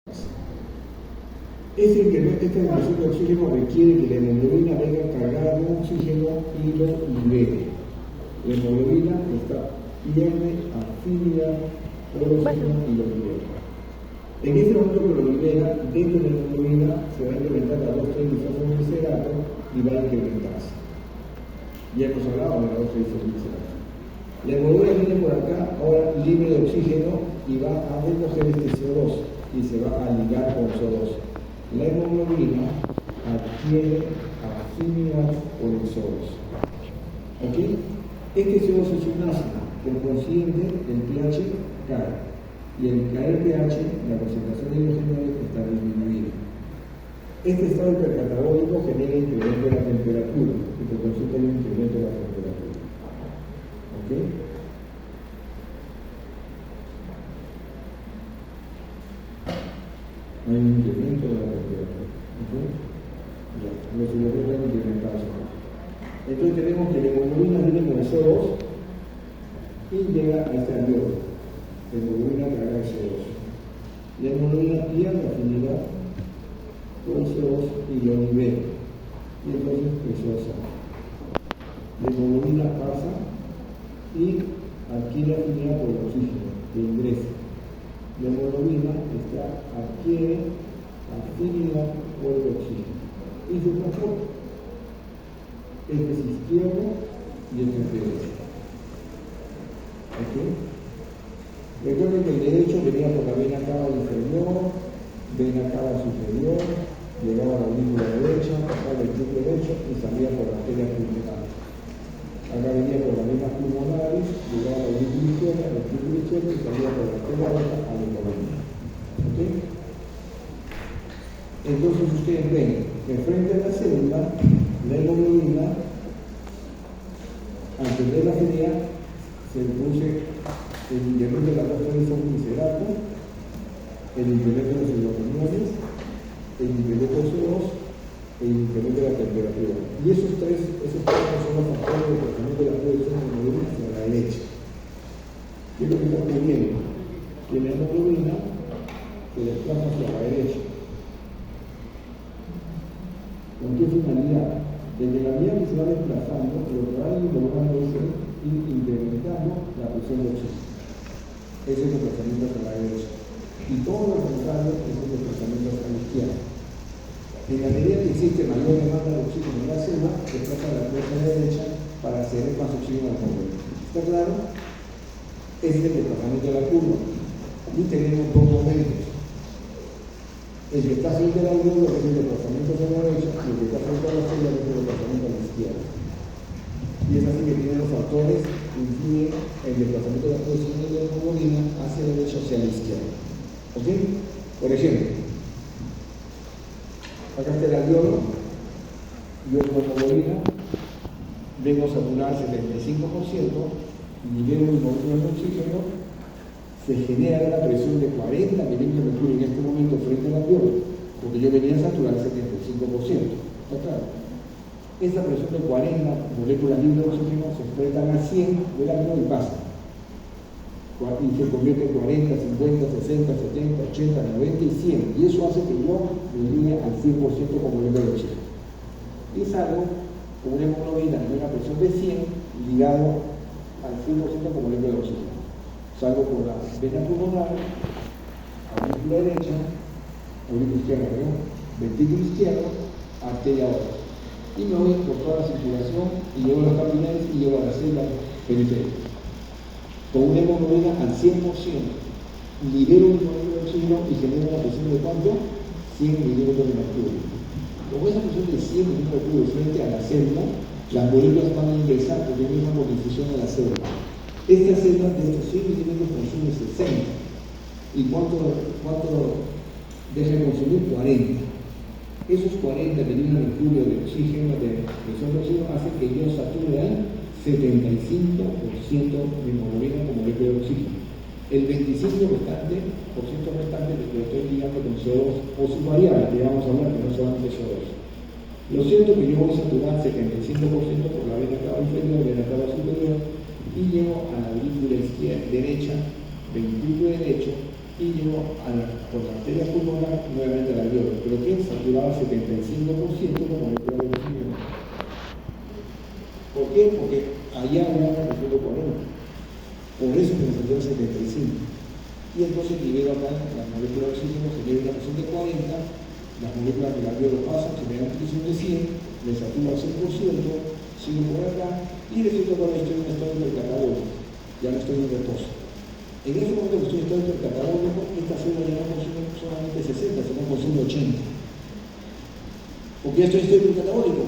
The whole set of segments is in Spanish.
Esta disminución de oxígeno requiere que la hemoglobina venga cargada con oxígeno y lo libere. La hemoglobina pierde afinidad por el oxígeno y lo libera. En este momento que lo libera, dentro de la hemoglobina se va a incrementar la 2,3-bisfosfoglicerato y va a incrementarse. Ya hemos hablado de la 2,3-bisfosfoglicerato. La hemoglobina viene por acá, ahora libre de oxígeno y va a recoger este CO2 y se va a ligar con CO2. La hemoglobina adquiere afinidad por el CO2. ¿Ok? Este CO2 es un ácido, por consiguiente el pH cae. Y al caer el pH, la concentración de hidrogenado está disminuida. Este estado hipercatabólico genera incremento de la temperatura, y por consiguiente hay un incremento de la temperatura. ¿Ok? Hay un incremento de la temperatura. ¿Okay? Ya, los hidrogenados están incrementados. Entonces tenemos que la hemoglobina viene con el CO2 y llega a este alveolo. La hemoglobina carga el CO2. La hemoglobina pierde afinidad con el CO2 y lo libera. Y entonces el CO2 sale. La hemoglobina pasa y adquiere afinidad por el oxígeno que ingresa. La hemoglobina adquiere afinidad por el oxígeno y se transporta. Este es izquierdo y este es derecho. ¿Ok? Recuerden que el derecho venía por la vena cava inferior, vena cava superior, llegaba a la aurícula derecha, pasaba el tube derecho y salía por la arteria pulmonar. Acá venía por la vena pulmonaris, llegaba a la aurícula izquierda, el tube izquierdo y salía por la arteria derecha a la columna. ¿Ok? Entonces ustedes ven que frente a la célula, la hemoglobina, al perder la afinidad, se produce el incremento de la 2,3-bisfosfoglicerato, el incremento de los hidrogeniones, el incremento de CO2, el incremento de la temperatura. Y esos tres son los factores de tratamiento de la producción de hemoglobina hacia la derecha. ¿Qué es lo que está ocurriendo? Que la hemoglobina se desplaza hacia la derecha. ¿Con qué finalidad? Desde la vía que se va desplazando, lo que va logrando es ir incrementando la presión de oxígeno. Ese es el desplazamiento hacia la derecha. Y todo lo contrario es el desplazamiento hacia la izquierda. En la medida que existe mayor demanda de oxígeno en la célula, desplaza la fuerza a la derecha para ceder más oxígeno al cuerpo. ¿Está claro? Ese es el desplazamiento de la curva. Aquí tenemos dos momentos. El que está frente al alveolo es el desplazamiento hacia la derecha y el que está frente a la célula es el desplazamiento a la izquierda. Y es así que tienen los factores que influyen en el desplazamiento de la producción de la hemoglobina hacia la derecha o hacia la izquierda. ¿Ok? Por ejemplo, acá está el alveolo, yo con hemoglobina vengo saturada al 75%, libero un volumen de oxígeno, se genera una presión de 40 milímetros de mercurio en este momento frente al alveolo, porque yo venía a saturar al 75%. ¿Está claro? Esa presión de 40 moléculas libres de oxígeno se enfrentan a 100 del alveolo y pasan. Y se convierte en 40, 50, 60, 70, 80, 90 y 100. Y eso hace que yo me ligue al 100% como molécula de oxígeno. Y salgo con una hemoglobina de una presión de 100 ligado al 100% como molécula de oxígeno. Salgo por la vena pulmonar, aurícula derecha, aurícula izquierda, ventrículo izquierdo, arteria aorta. Y me voy por toda la circulación y llevo las capilares y llevo a la célula periférica. Con una hemoglobina al 100%, libero un molécula de oxígeno y genero una presión de ¿cuánto? 100 milímetros de mercurio. Con esa presión de 100 milímetros de mercurio frente a la célula, las moléculas van a ingresar porque hay una difusión a la célula. Esta célula de estos 100 milímetros consume 60. ¿Y cuánto deja de consumir? 40. Esos 40 milímetros de mercurio de oxígeno, de presión de oxígeno, hacen que yo sature al 75% de hemoglobina como molécula de oxígeno. El 25% restante lo estoy ligando con CO2 o su variable, que vamos a hablar, que no solamente CO2. Lo cierto es que yo voy a saturar 75% por la vena cava inferior, vena cava superior, y llego a la aurícula derecha, ventrículo derecho, y y llegó por la arteria pulmonar nuevamente al alveolo, pero que saturaba 75% con moléculas de oxígeno. ¿Por qué? Porque allá había una presión de 40. Por eso me saturó 75. Y entonces libero acá las moléculas de oxígeno, se genera una presión de 40, las moléculas del alveolo pasan, se generan presión de 100, me saturo al 100%, sigo por acá, y resulta que ahora estoy en un estado hipercatabólico, ya no estoy en reposo. En ese momento que estoy en estado hipercatabólico, esta célula ya no consume solamente 60, sino consume 80. Porque ya estoy en estado hipercatabólico.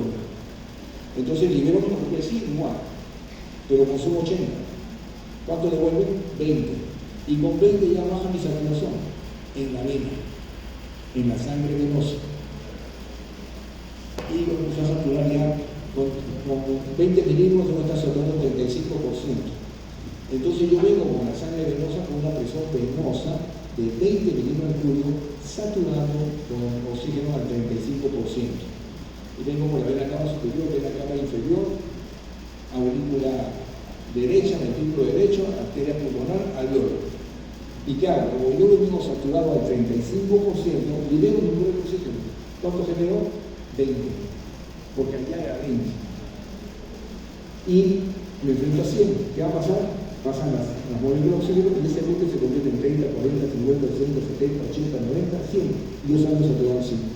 Entonces libero como que sí, igual, pero consumo 80. ¿Cuánto devuelve? 20. Y con 20 ya baja mi saturación en la vena, en la sangre venosa. Y lo empezó a saturar ya con 20 milímetros, no está saturando 35%. Entonces yo vengo con la sangre venosa con una presión venosa de 20 milímetros de mercurio saturando con oxígeno al 35%. Y vengo por la vena cava superior, vena cava inferior, aurícula derecha, ventrículo derecho, arteria pulmonar, alveolo. ¿Y qué hago? Como yo lo tengo saturado al 35%, libero un número de oxígeno. ¿Cuánto generó? 20. Porque allá era 20. Y me enfrento a 100. ¿Qué va a pasar? Pasan las moléculas de oxígeno y ese 20 se convierte en 30, 40, 50, 60, 70, 80, 90, 100. Y yo salgo saturado al 100.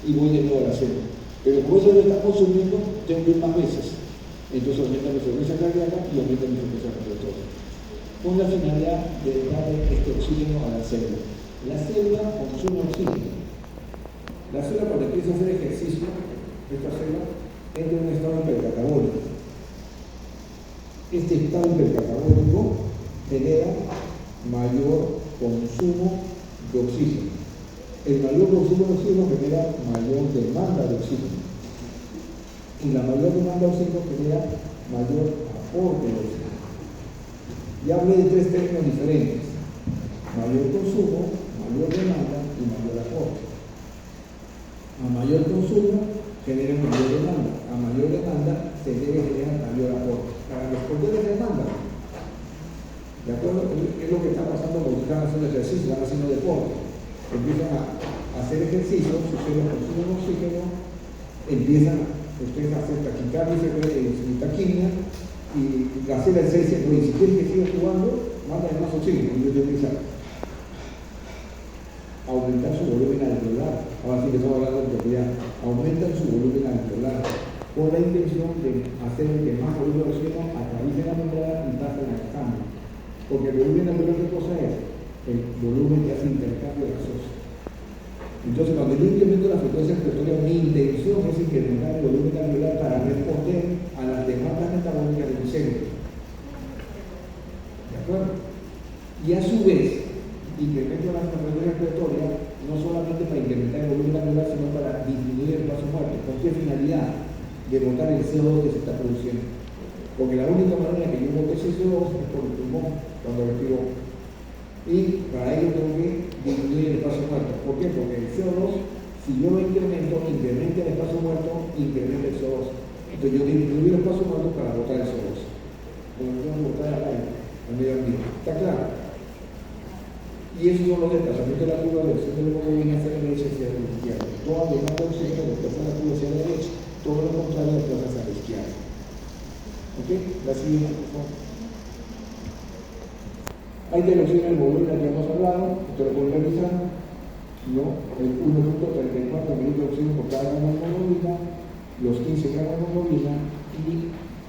Y voy de nuevo a la 0. Pero como eso lo está consumiendo, tengo que ir más veces. Entonces aumenta mi frecuencia cardíaca y aumenta mi frecuencia respiratoria. Con la finalidad de darle este oxígeno a la célula. La célula consume oxígeno. La célula cuando empieza a hacer ejercicio, esta célula entra en un estado hipercatabólico. Este estado hipercatabólico genera mayor consumo de oxígeno. El mayor consumo de oxígeno genera mayor demanda de oxígeno. Y la mayor demanda de oxígeno genera mayor aporte de oxígeno. Ya hablé de tres términos diferentes: mayor consumo, mayor demanda y mayor aporte. A mayor consumo genera mayor demanda, a mayor demanda se debe generar mayor aporte. Para responder a la demanda, ¿de acuerdo? Es lo que está pasando cuando están haciendo ejercicio, están haciendo deporte. Empiezan a hacer ejercicio, sus células consumen oxígeno, empiezan ustedes a hacer taquicardia y taquimia, y la célula se dice, oye, si quieres que siga jugando, mándale más oxígeno. Y ellos empiezan a aumentar su volumen alveolar. Ahora sí que estamos hablando de propiedad. Aumentan su volumen alveolar con la intención de hacer que más volumen de oxígeno atraviese la membrana y pase en la sangre. Porque el volumen alveolar, ¿qué cosa es? El volumen que hace intercambio gaseoso. Entonces, cuando yo incremento la frecuencia respiratoria, mi intención es incrementar el volumen alveolar para responder a las demandas metabólicas del cerebro. ¿De acuerdo? Y a su vez, incremento la frecuencia respiratoria no solamente para incrementar el volumen alveolar, sino para disminuir el paso muerto. ¿Con qué finalidad? De botar el CO2 que se está produciendo. Porque la única manera que yo bote ese CO2 es por el pulmón, cuando respiro. Y para ello tengo que disminuir el espacio muerto. ¿Por qué? Porque el CO2, si yo lo incrementa el espacio muerto, incrementa el CO2. Entonces yo disminuyo el espacio muerto para botar el CO2. Como tengo que botar al aire, al medio ambiente. ¿Está claro? Y esos son los desplazamientos de la curva de oxígeno de hemoglobina hacia la derecha y hacia la izquierda. Toda demanda de oxígeno desplaza la curva hacia la derecha, todo lo contrario desplaza hacia la izquierda. ¿Ok? La siguiente, por favor. Hay de oxígeno en hemoglobina que hemos hablado, esto lo pueden revisar, ¿no? El 1.34 mililitros de oxígeno por cada gramo de hemoglobina, los 15 gramos de hemoglobina y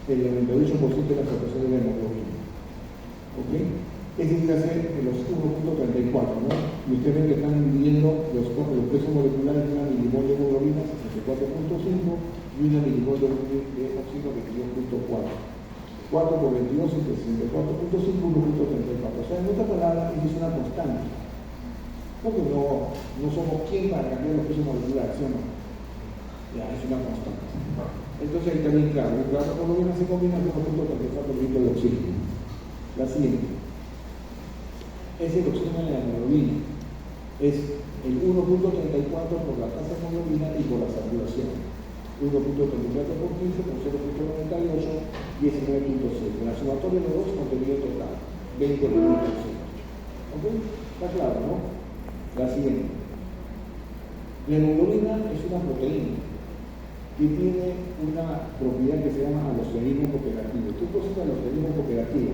el 98% de la saturación de la hemoglobina. ¿Ok? Ese es hacer los 1.34, ¿no? Y ustedes ven que están dividiendo los pesos moleculares de una milimol de hemoglobina, 64.5, y una milimol de oxígeno, 22.4. 4 por 22 es 64.5, 1.34. O sea, en otra palabra, es una constante. Porque no somos quien para cambiar los pesos moleculares, ¿sí o no? Ya, es una constante. Entonces ahí está bien claro. El gramo de hemoglobina se combina con 1.34 litros de oxígeno. La siguiente. Es el oxígeno de la hemoglobina. Es el 1.34 por la tasa de hemoglobina y por la saturación. 1.34 por 15 por 0.98 y 19.6. La sumatoria de los dos contenido total, 20%. ¿Ok? Está claro, ¿no? La siguiente. La hemoglobina es una proteína que tiene una propiedad que se llama alosterismo cooperativo. ¿Qué cosa es alosterismo cooperativo?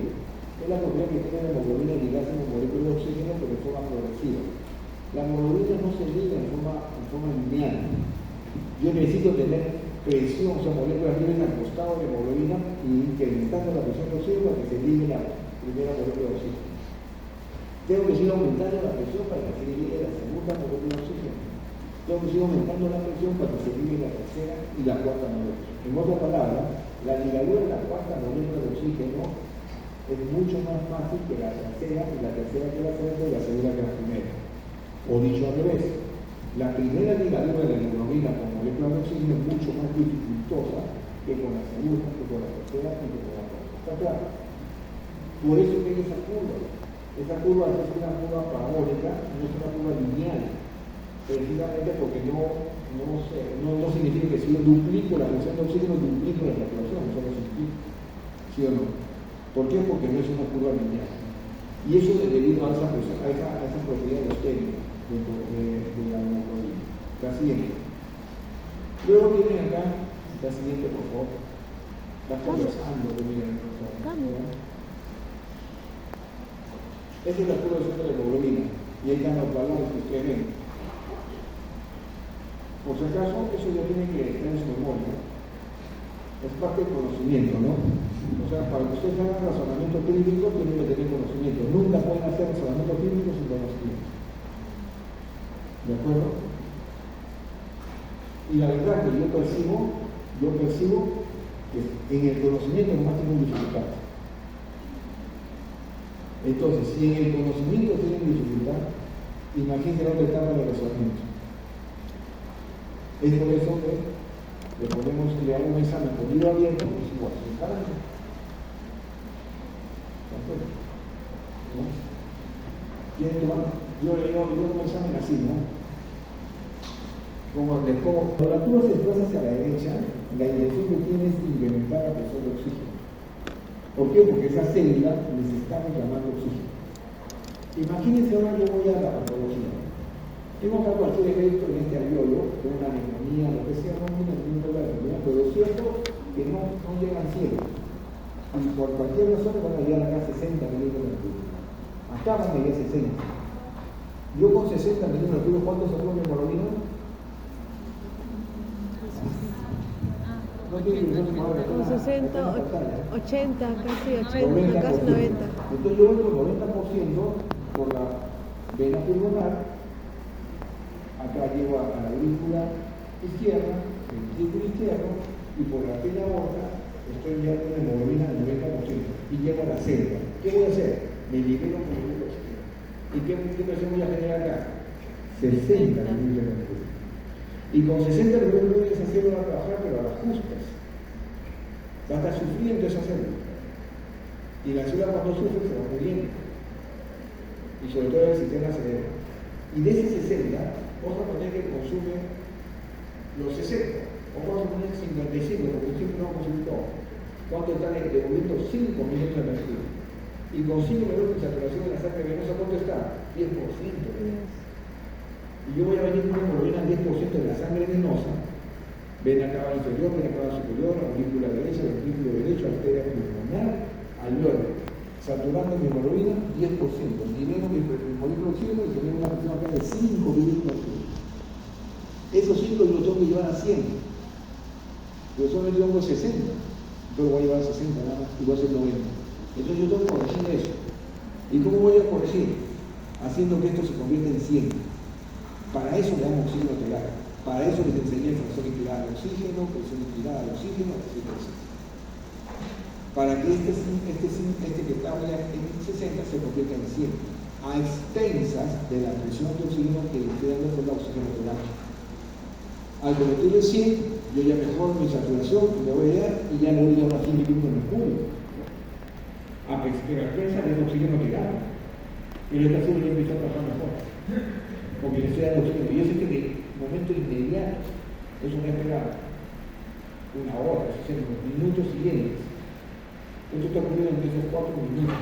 Es la propiedad que tiene la hemoglobina ligarse a una molécula de oxígeno pero de forma progresiva. La hemoglobina no se liga en forma lineal. Yo necesito tener presión, o sea, moléculas libres al costado de la hemoglobina y incrementando la presión de oxígeno para que se ligue la primera molécula de oxígeno. Tengo que seguir aumentando la presión para que se ligue la segunda molécula de oxígeno. Tengo que seguir aumentando la presión para que se ligue la tercera y la cuarta molécula. En otras palabras, la ligadura de la cuarta molécula de oxígeno es mucho más fácil que la tercera, y la tercera que la segunda, y la segunda que la primera. O dicho al revés, la primera ligadura de la hemoglobina con moléculas de oxígeno es mucho más dificultosa que con la segunda, que con la tercera y que con la cuarta. ¿Está claro? Por eso que hay esa curva. Esa curva es una curva parabólica, no es una curva lineal. Precisamente porque no significa que si yo duplico la presión de oxígeno, duplico la saturación, eso no significa. ¿Sí o no? ¿Por qué? Porque no es una curva lineal. Y eso es debido a esa presión, a esa propiedad alostérica de la hemoglobina. La siguiente. Luego vienen acá, la siguiente, por favor. Está conversando, miren, por favor. Esta es la curva de la hemoglobina. Y ahí están los valores que ustedes ven. Por si acaso, eso ya tiene que estar en su memoria. Es parte del conocimiento, ¿no? O sea, para que ustedes hagan razonamiento clínico, tienen que tener conocimiento. Nunca pueden hacer razonamiento clínico sin conocimiento. ¿De acuerdo? Y la verdad que yo percibo que en el conocimiento nomás tienen dificultad. Entonces, si en el conocimiento tienen dificultad, imagínense dónde está el razonamiento. Es por eso que le ponemos que le hago un examen con libro abierto, pues igual, sin cada uno. ¿De acuerdo? ¿No? ¿Quieren tomar? Yo un examen así, ¿no? Cuando la curva se desplaza hacia la derecha, la intención que tiene es incrementar la presión de oxígeno. ¿Por qué? Porque esa célula necesita reclamar oxígeno. Imagínense ahora yo voy a la patología. Tengo acá cualquier efecto en este alveolo, con una neumonía, lo que sea, no hay ningún problema, pero es cierto que no llegan al cielo. Y por cualquier razón van a llegar acá a 60 milímetros de mercurio. Acá van a llegar a 60. Yo con 60 milímetros de mercurio, ¿cuánto se pone en hemoglobina? No tiene que con 60, 80, casi 80, 90%. casi 90. Entonces yo voy con 90% por la vena pulmonar. Acá llego a la aurícula izquierda, el círculo izquierdo, y por la pena aorta estoy enviando una hemoglobina del 90% y llego a la célula. ¿Qué voy a hacer? Me libero con el oxígeno. ¿Y qué presión voy a generar acá? 60 milímetros de mercurio. Y con 60 milímetros de mercurio esa célula va a trabajar, pero a las justas. Va a estar sufriendo esa célula. Y la célula cuando sufre se va muriendo. Y sobre todo el sistema cerebral. Y de ese 60, vamos a poner que consume los 60, o vamos a poner 55, porque siempre no vamos a consumir todo. ¿Cuánto está devolviendo? 5 milímetros de mercurio. Y con 5 milímetros de saturación de la sangre venosa, ¿cuánto está? 10%. Y yo voy a venir con una hemoglobina al 10% de la sangre venosa, vena cava inferior, vena cava superior, aurícula derecha, ventrículo derecho, arteria pulmonar, alveolo. Saturando mi hemoglobina 10%, libero mi molécula de oxígeno y tengo una presión acá de 5 milímetros de oxígeno. Esos 5 yo los tengo que llevar a 100. Yo solamente tengo 60, entonces voy a llevar a 60 nada más y voy a hacer 90. Entonces yo tengo que corregir eso. ¿Y cómo voy a corregir? Haciendo que esto se convierta en 100. Para eso le damos oxígeno total. Para eso les enseñé fracción inspirada de oxígeno, presión inspirada de oxígeno, etc. Para que este que está ya en 60 se convierta en 100, a expensas de la presión de oxígeno que le estoy dando por la oxígeno total. Al convertirlo en 100, yo ya mejoro mi saturación, me voy a dar y ya no voy a dar 100 milímetros de mercurio. A expensas del oxígeno que gana. Y lo que hace es que empieza a trabajar mejor. Porque le estoy dando oxígeno. Y yo sé que de momento inmediato, eso no espera una hora, eso es en los minutos siguientes. Esto está ocurriendo en esos 4 minutos.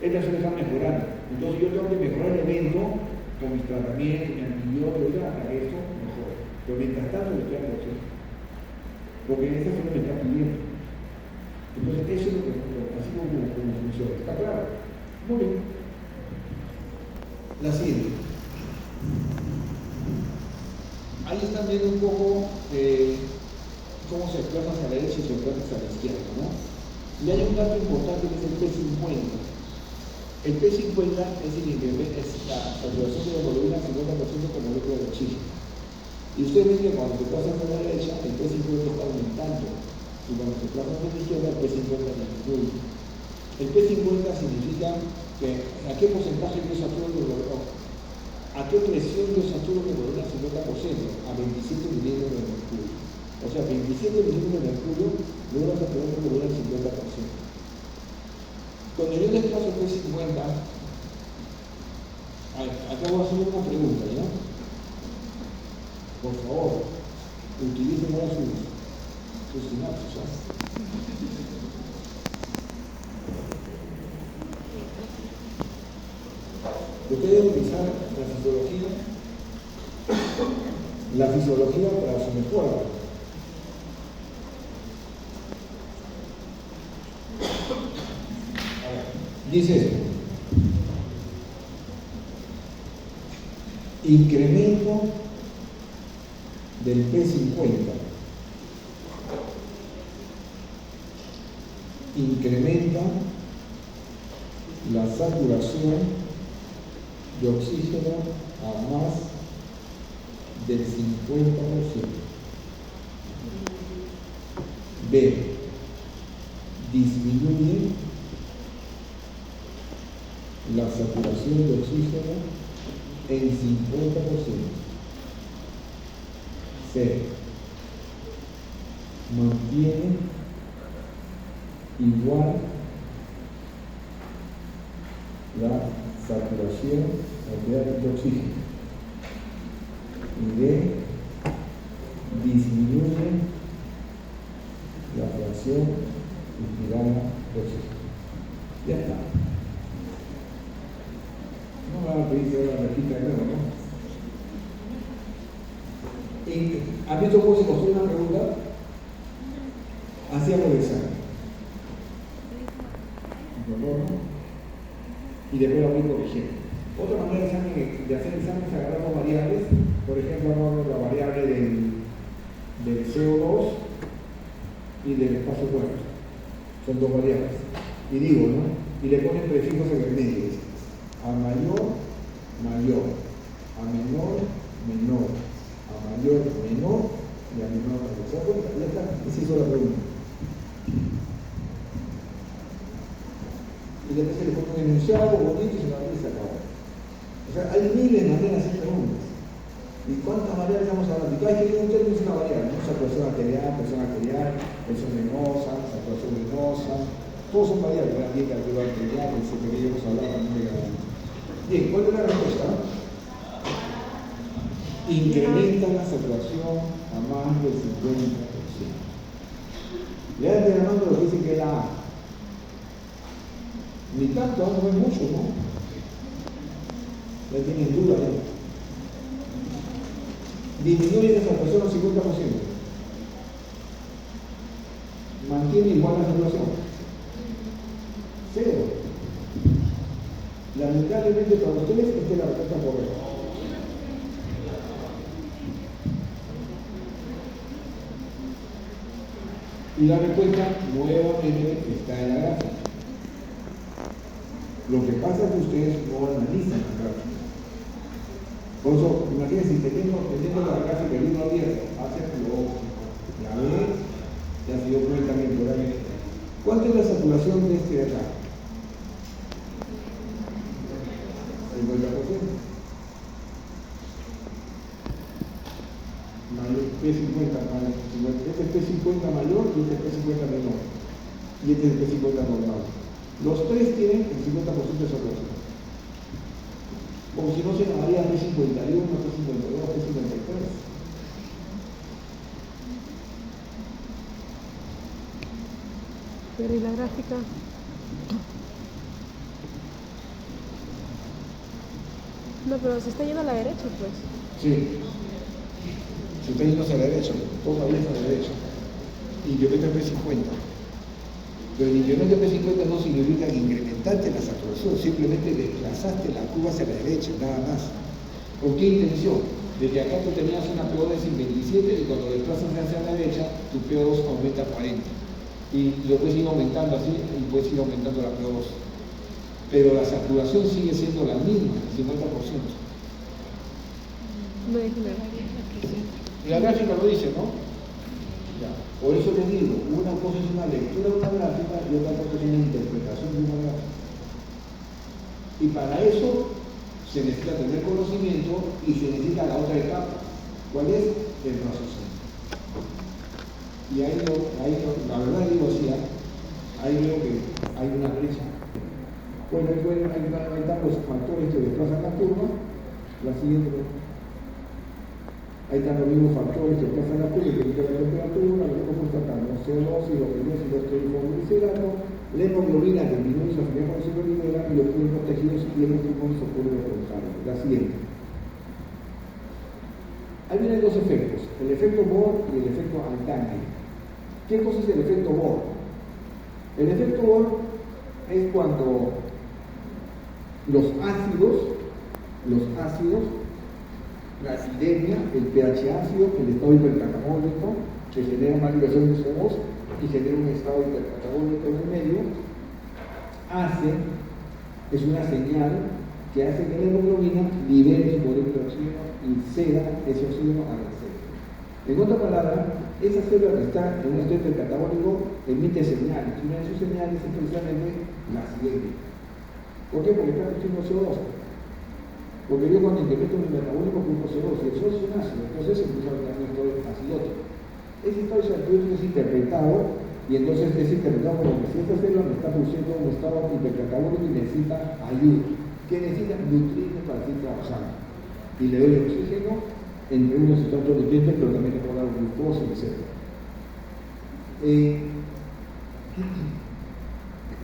Esta se está mejorando. Entonces yo tengo que mejorar el evento con mis tratamientos, mi antibiótico, para que esto mejore. Pero mientras tanto le estoy dando oxígeno. Porque en esta zona me está pidiendo. Entonces eso es lo que así como funciona. ¿Está claro? Muy bien. La siguiente. Ahí están viendo un poco cómo se desplaza hacia la derecha y se desplaza hacia la izquierda, ¿no? Y hay un dato importante que es el P50. El P50 es la saturación de la hemoglobina al 50% con molécula de oxígeno. Y ustedes ven que cuando se pasa hacia la derecha, el P50 está aumentando. Y cuando se pasa hacia la izquierda, el P50 disminuye. El P50 significa que a qué porcentaje yo saturo de hemoglobina, a qué presión yo saturo de hemoglobina al 50%, a 27 milímetros de mercurio. O sea, 27 milímetros de mercurio logra saturar de hemoglobina al 50%. Cuando yo desplazo el P50, acá voy a hacer una pregunta, ¿ya? Por favor, utilicen ahora sus sinapsis, ¿ya? Ustedes deben utilizar la fisiología para su mejora. Dice esto: incremento del P50 incrementa la saturación de oxígeno a más del 50%. B. Disminuye la saturación de oxígeno en 50%. C. Mantiene igual la saturación de oxígeno. Y D. Disminuye la fracción inspirada de oxígeno. Ya está. No me van a pedir que ahora repita de nuevo, ¿no? ¿Has visto cómo se construye una pregunta? Hacíamos el examen. Y después lo voy corrigiendo. Otra manera de hacer el examen es agarrar dos variables. Por ejemplo, agarramos la variable del CO2 y del espacio cuerpo. Son dos variables. Y digo, ¿no? Y le ponen prefijos en el medio. A mayor, mayor. A menor, menor. A mayor, menor. Y a menor, mayor. ¿Se da cuenta? Ya está. Esa hizo la pregunta. Y después se le pone un enunciado bonito y se lo abre y se acabó. O sea, hay miles de maneras de hacer preguntas. ¿Y cuántas maneras estamos hablando? Y cada vez que viene un término es una variable, ¿no? Saturación arterial, presión venosa, saturación venosa, todos son variables, la dieta arterial, etcétera, que hemos hablado también de la... Bien, ¿cuál es la respuesta? Incrementa la saturación a más del 50%. Le dan de la mano lo que dice que es la A. Ni tanto, no es mucho, ¿no? Ya tienen duda ya. Disminuye la saturación al 50%. Mantiene igual la saturación. Cero. Lamentablemente para ustedes esta es la respuesta correcta. Y la respuesta nuevamente está en la gráfica. Lo que pasa es que ustedes no analizan la gráfica. Por eso, imagínense, teniendo la gráfica del 1 al 10, hacen lógico. Ya ven, ya se dio cuenta bien por ahí. ¿Cuánto es la saturación de este de acá? 50%. Mayor P50 mayor. Este es P50 mayor y este es P50 menor. Y este es el P50 normal. Los tres tienen el 50% de saturación. Como si no se llamaría P51, P52, P53. Pero ¿y la gráfica? No, pero se está yendo a la derecha, pues. Sí. Se está yendo hacia la derecha, todavía hacia la derecha. Incrementa P50. Pero el incremento P50 no significa que incrementaste la saturación, simplemente desplazaste la curva hacia la derecha, nada más. ¿Con qué intención? De que acá tú tenías una PO2 en 27 y cuando desplazas hacia la derecha, tu PO2 aumenta a 40. Y lo puedes ir aumentando así y puedes ir aumentando la PO2. Pero la saturación sigue siendo la misma, el 50%. No dice nada. Y la gráfica lo dice, ¿no? Ya. Por eso les digo, una cosa es una lectura de una gráfica y otra cosa es una interpretación de una gráfica. Y para eso se necesita tener conocimiento y se necesita la otra etapa. ¿Cuál es? El raciocinio. Y ahí la verdad digo así, ahí veo que hay una brecha. Bueno, ahí están los factores que desplazan la curva. La siguiente. Ahí están los mismos factores que desplazan la curva, que indican la temperatura, lo que constatamos, CO2 y lo que no es el electrolifoglicerano, la hemoglobina que disminuye su afinidad con la superlineal y los puntos protegidos y los pulmones o pueblos frontales. La siguiente. Ahí vienen dos efectos, el efecto Bohr y el efecto Altaner. ¿Qué cosa es el efecto Bohr? El efecto Bohr es cuando los ácidos, la acidemia, el pH ácido, el estado hipercatabólico, que genera más liberación de CO2 y genera un estado hipercatabólico en el medio, es una señal que hace que la hemoglobina libere su molécula de oxígeno y ceda ese oxígeno a la célula. En otra palabra, esa célula que está en un estado hipercatabólico emite señales, y una de sus señales es precisamente la acidemia. ¿Por qué? Porque está produciendo CO2. Porque yo cuando incremento mi metabólico produzco CO2 y el CO2 es un ácido, entonces se empieza a crear un estado acidótico. Ese estado acidótico es interpretado y entonces es interpretado como que si esta célula me está produciendo un estado hipercatabólico y necesita ayuda. ¿Qué necesita? Nutrientes para seguir trabajando. Y le doy oxígeno entre unos y otros nutrientes, pero también le puedo dar glucosa, etc.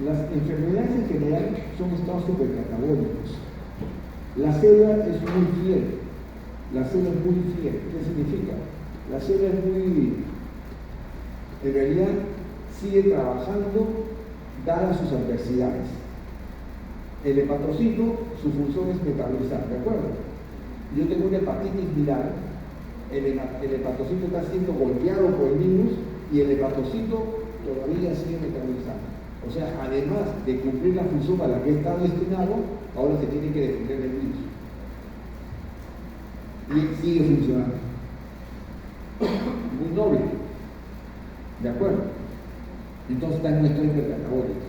Las enfermedades en general son estados supercatabólicos. La célula es muy fiel. La célula es muy fiel. ¿Qué significa? La célula es muy... En realidad, sigue trabajando dadas sus adversidades. El hepatocito, su función es metabolizar, ¿de acuerdo? Yo tengo una hepatitis viral, el hepatocito está siendo golpeado por el virus y el hepatocito todavía sigue metabolizando. O sea, además de cumplir la función a la que está destinado, ahora se tiene que defender del virus. Y sigue funcionando. Muy noble. ¿De acuerdo? Entonces está en un estado hipercatabólico.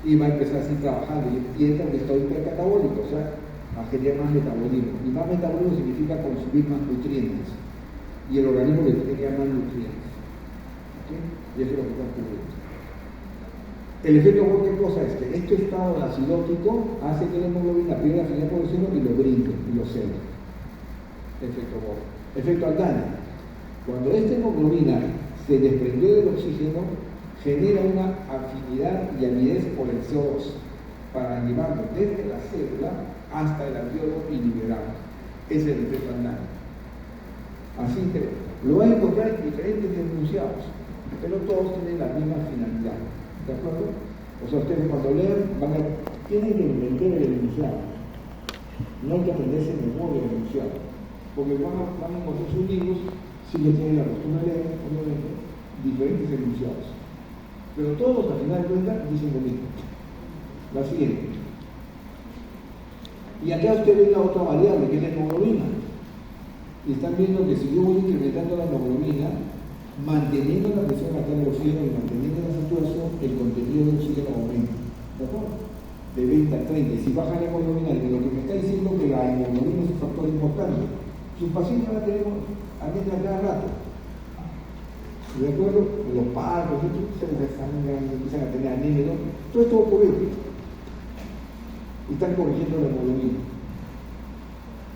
Y va a empezar a seguir trabajando y entra en un estado hipercatabólico, o sea, a generar más metabolismo. Y más metabolismo significa consumir más nutrientes. Y el organismo le tiene que dar más nutrientes. ¿Okay? Y eso es lo que está ocurriendo. El efecto Bohr, ¿qué cosa es? Que este estado acidótico hace que la hemoglobina pierda la afinidad por el oxígeno y lo brinde y lo cede. Efecto Bohr. Efecto Altaner. Cuando esta hemoglobina se desprendió del oxígeno, genera una afinidad y avidez por el CO2 para llevarlo desde la célula hasta el alveolo y liberarlo. Ese es el efecto Altaner. Así que lo van a encontrar en diferentes enunciados, pero todos tienen la misma finalidad. ¿De acuerdo? O sea, ustedes cuando lean tienen que entender el enunciado. No hay que aprenderse de memoria el enunciado. Porque van a encontrar sus libros, si que tienen la costumbre de leer, obviamente, diferentes enunciados. Pero todos, al final de cuentas, dicen lo mismo. La siguiente. Y acá ustedes ven la otra variable, que es la hemoglobina. Y están viendo que si yo voy incrementando la hemoglobina, manteniendo la presión arterial del oxígeno y manteniendo la saturación, el contenido de oxígeno aumenta. ¿De acuerdo? De 20 a 30. Y si baja la hemoglobina, lo que me está diciendo que la hemoglobina es un factor importante. Sus pacientes van a tener anemia cada rato. ¿De acuerdo? Los partos, se les desangran, empiezan a tener anemia, ¿no? Todo esto va a ocurrir. Y están corrigiendo la hemoglobina.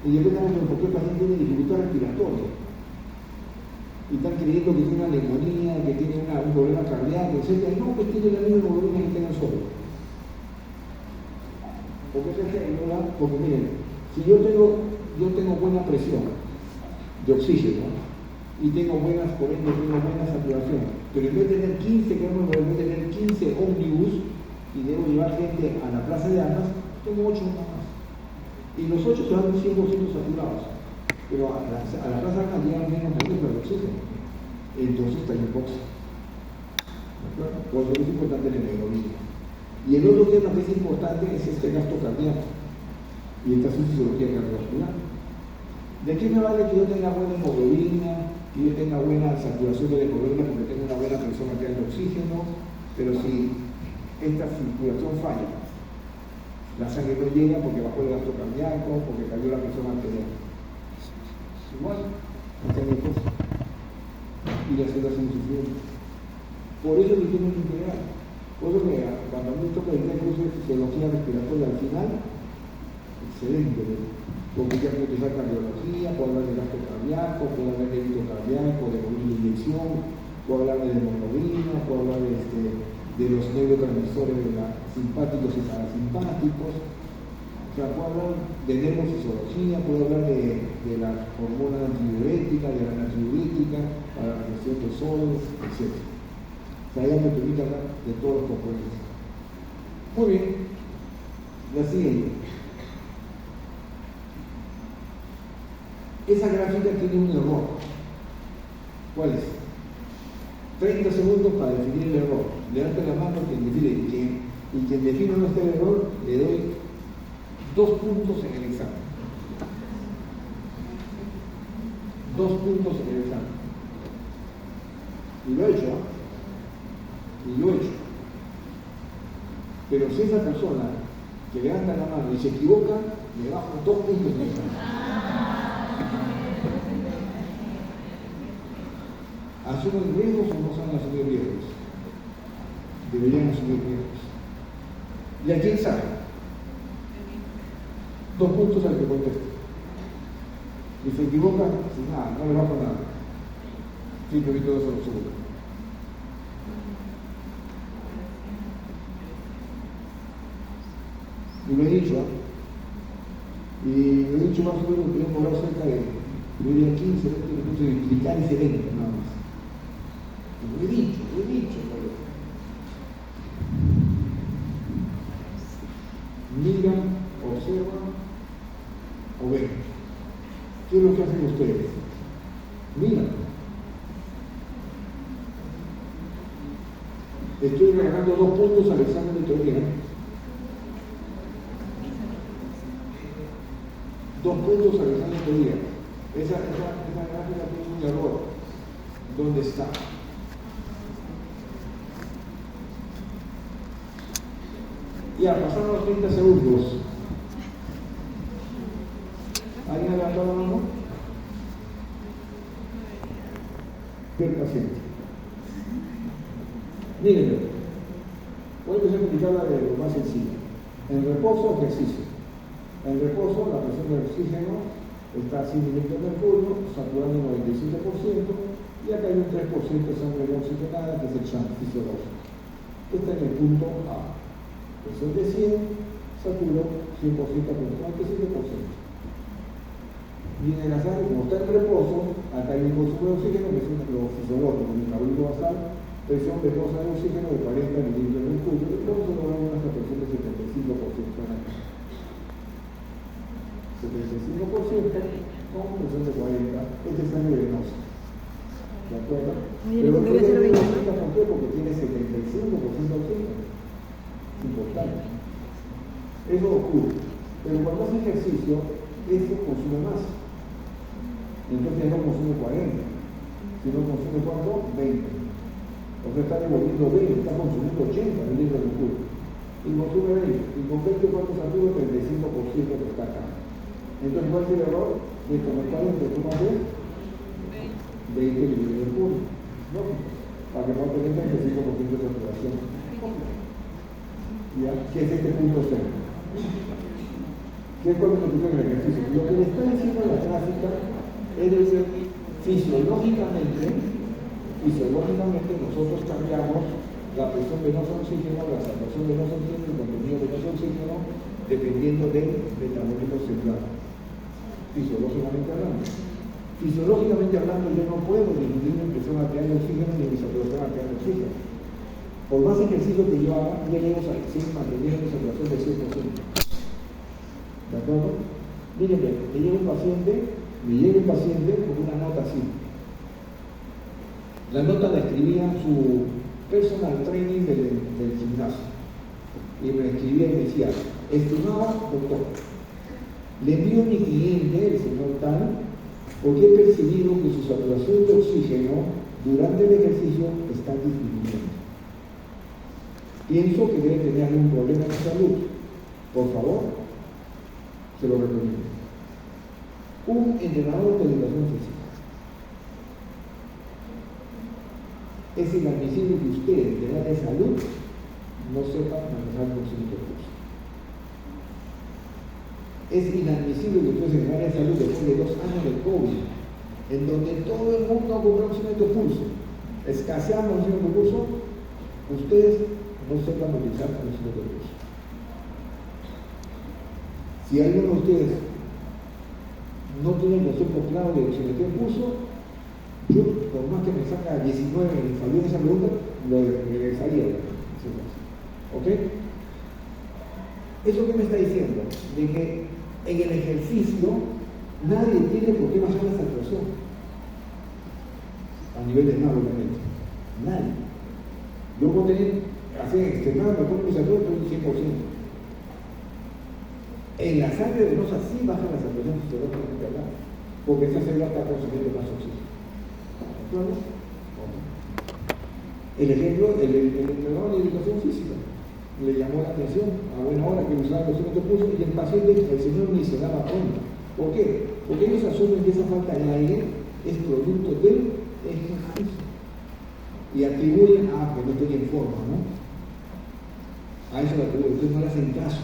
Y después también porque el paciente tiene dificultad respiratoria. Y están creyendo que tiene una neumonía, que tiene un problema cardíaco, etc. No, que tiene la misma hemoglobina que tengan solo. Porque es que no da, porque miren, Si yo tengo buena presión de oxígeno y tengo por ende tengo buena saturación, pero en vez de tener 15 gramos, voy a tener 15 ómnibus y debo llevar gente a la plaza de armas, tengo 8 más. Y los 8 se van 100% saturados, pero a la plaza de armas llegan menos moléculas de oxígeno. Entonces está en box. Por eso es importante la hemoglobina. Y el otro tema que es importante es este gasto cardíaco y esta fisiología cardiovascular. ¿De qué me vale que yo tenga buena hemoglobina, que yo tenga buena saturación de la hemoglobina porque tengo una buena presión arterial de oxígeno, pero si esta circulación falla, la sangre no llega porque bajó el gasto cardíaco, porque cayó la presión arterial? Igual, están lejos y las células son insuficientes. Por eso lo tienen que integrar. Por eso que cuando a mí me toca el curso de fisiología respiratoria al final, excelente, porque ya puedo utilizar cardiología, puedo hablar de gasto cardíaco, puedo hablar de grito cardíaco, de volumen de inyección, puedo hablar de hemoglobina, puedo hablar de los neurotransmisores simpáticos y parasimpáticos, o sea, puedo hablar de neurofisiología, puedo hablar de la hormona antidiurética, de la natriurética, para la gestión de soles, etc. O sea, ya me permite hablar de todos los componentes. Muy bien, la siguiente. Esa gráfica tiene un error. ¿Cuál es? 30 segundos para definir el error. Levante la mano quien define, y quien define no está el error, le doy 2 puntos en el examen. 2 puntos en el examen. Y lo he hecho, ¿eh? Y lo he hecho. Pero si esa persona que levanta la mano y se equivoca, le bajo 2 puntos en el examen. ¿Asumen riesgos o no saben asumir riesgos? Deberían asumir riesgos. ¿Y a quién sabe? 2 puntos al que conteste. Y se equivoca, sin nada, no le bajo nada. Simplemente todo se lo seguro. Y lo he dicho, y lo he dicho más o menos que hemos hablado cerca de, yo diría 15, 20 minutos de explicar ese evento, nada más. Lo he dicho, pero mira, observa o ven. ¿Qué es lo que hacen ustedes? Mira. Estoy regalando 2 puntos al examen de teoría. 2 puntos al examen de teoría. Esa gráfica tiene un error. ¿Dónde está? Ya, pasaron los 30 segundos. ¿Alguien ha levantado la mano? ¿Qué paciente? Mírenme. Voy a empezar a explicarla de lo más sencillo. En reposo, ejercicio. En reposo, la presión del oxígeno está a 100 mililitros de mercurio, saturando el 97%, y acá hay un 3% de sangre no oxigenada, que es el shunt fisiológico. Está en el punto A. Presión de 100, saturo 100% a 97%. Y en la sangre, como está en reposo, acá hay un consumo de oxígeno, que es lo fisiológico, un metabolismo basal, presión venosa de oxígeno de 40 mililitros de mercurio, y luego se logra una presión de 75% en el 75% con presión de 40, este es sangre venosa. ¿De acuerdo? Pero no tiene ¿por qué? Porque tiene 75% de oxígeno. Importante. Eso ocurre. Pero cuando hace ejercicio, eso consume más. Entonces no consume 40, sino consume ¿cuánto? 20. O sea, está devolviendo 20, está consumiendo 80 mililitros de mercurio. Y consume 20. Y con 20 ¿cuánto satura? 35% que está acá. Entonces, ¿cuál es el error? De comer 40, ¿tú más ves? 20 mililitros de mercurio. ¿No? Para que pueda tener 35% de saturación. ¿Ya? ¿Qué es este punto C? ¿Qué es cuando se en el ejercicio? Lo que le está diciendo la gráfica es decir, fisiológicamente nosotros cambiamos la presión venosa de oxígeno, la saturación venosa de oxígeno, el contenido venoso de oxígeno, dependiendo del metabolismo celular. fisiológicamente hablando. Fisiológicamente hablando, yo no puedo disminuir mi presión arterial de oxígeno ni mi saturación arterial de oxígeno. Por más ejercicio que yo haga, yo llego a mantener mi saturación de 100%. ¿De acuerdo? Mírenme, me llega un paciente con una nota así. La nota la escribía su personal training del gimnasio. Y me escribía y me decía: estimado doctor, le envío a mi cliente, el señor tal, porque he percibido que su saturación de oxígeno durante el ejercicio está disminuyendo. Pienso que debe tener algún problema de salud. Por favor, se lo recomiendo. Un entrenador de educación física. Es inadmisible que usted, de área de salud, no sepa manejar el conocimiento de curso. Es inadmisible que ustedes en el área de salud, después de 2 años de COVID, en donde todo el mundo ha comprado conocimiento de curso, escaseando conocimiento de curso, ustedes no sepan utilizar conocimiento de curso. Si alguno de ustedes no tiene el concepto claro de que se metió en curso, yo, por más que me saca 19 en salud de esa pregunta, lo regresaría. ¿Ok? ¿Eso qué me está diciendo? De que en el ejercicio nadie tiene por qué bajar la saturación. A nivel de nada, obviamente. Nadie. Yo puedo hacer extremar, me pongo mi saturación por un 100%. En la sangre venosa sí baja la saturación fisiológicamente hablando, porque esa célula está consumiendo más oxígeno. ¿De acuerdo? El ejemplo, el entrenador de educación física le llamó la atención a buena hora que usaba el conocimiento de curso y el paciente, el señor ni se daba cuenta. ¿Por qué? Porque ellos asumen que esa falta de aire es producto del ejercicio y atribuyen a que no estoy en forma, ¿no? A eso lo atribuyen, entonces no le hacen caso,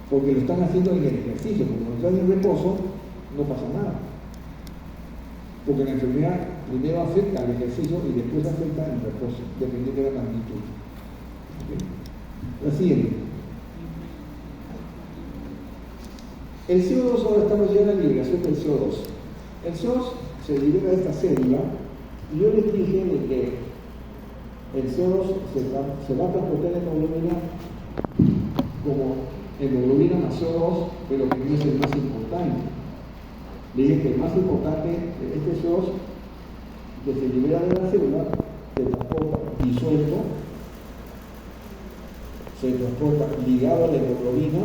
porque lo están haciendo en el ejercicio, porque cuando están en reposo no pasa nada. Porque la enfermedad primero afecta al ejercicio y después afecta al reposo, dependiendo de la magnitud. ¿Okay? La siguiente. El CO2, ahora estamos ya en la liberación del CO2. El CO2 se libera de esta célula y yo les dije de que el CO2 se va a transportar en hemoglobina como hemoglobina más CO2, pero que no es el más importante. Le dije que el más importante de este CO2 que se libera de la célula se transporta disuelto, se transporta ligado a la hemoglobina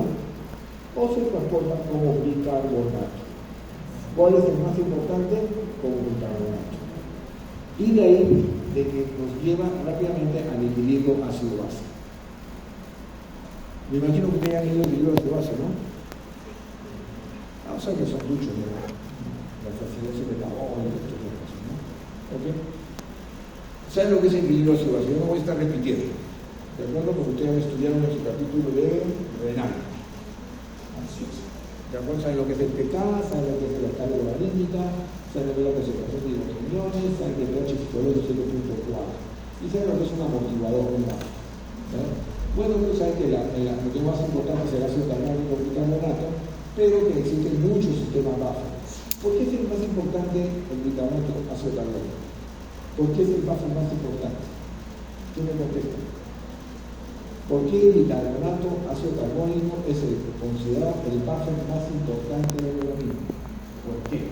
o se transporta como bicarbonato. ¿Cuál es el más importante? Como bicarbonato. Y de ahí de que nos lleva rápidamente al equilibrio ácido-base. Me imagino que tengan leído el equilibrio ácido-base, ¿no? O sea que son muchos, ¿no? Las acidosis metabólicas, todas estas cosas, ¿no? ¿Ok? ¿Saben lo que es el equilibrio ácido-base? Yo no voy a estar repitiendo. ¿De acuerdo? Porque ustedes estudiaron en su capítulo de renal. ¿De acuerdo? ¿Saben lo que es el pK? ¿Saben lo que es la escala logarítmica? ¿Saben lo que es la concentración de hidrogeniones? ¿Saben que el pH fisiológico es 0.4? Y saben lo que es un amortiguador humano. Bueno, pues saben que lo que más importante es el ácido carbónico y bicarbonato, pero que existen muchos sistemas buffer. ¿Por qué es el más importante el bicarbonato ácido carbónico? ¿Por qué es el buffer más importante? ¿Quién me contesta? ¿Por qué el bicarbonato ácido carbónico es considerado el buffer más importante del organismo? ¿Por qué?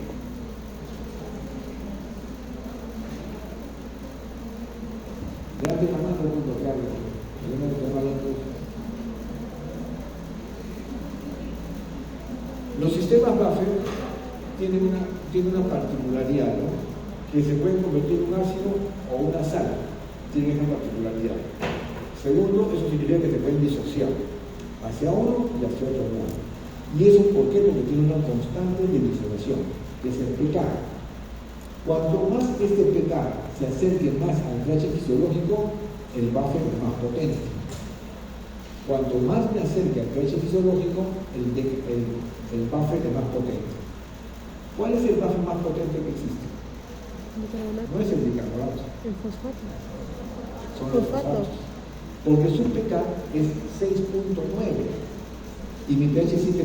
Levante la mano, punto, Carlos. Los sistemas buffer tienen una particularidad, ¿no? Que se pueden convertir en un ácido o una sal. Tienen esa particularidad. Segundo, eso significa que se pueden disociar hacia uno y hacia otro lado. ¿Y eso por qué? Porque tiene una constante de disociación, que es el pK. Cuanto más este pK se acerque más al pH fisiológico, el buffer es más potente. Cuanto más me acerque al pH fisiológico, el buffer es más potente. ¿Cuál es el buffer más potente que existe? No es el bicarbonato. El fosfato. Son los fosfatos. Porque su pK es 6.9 y mi pH es 7.4.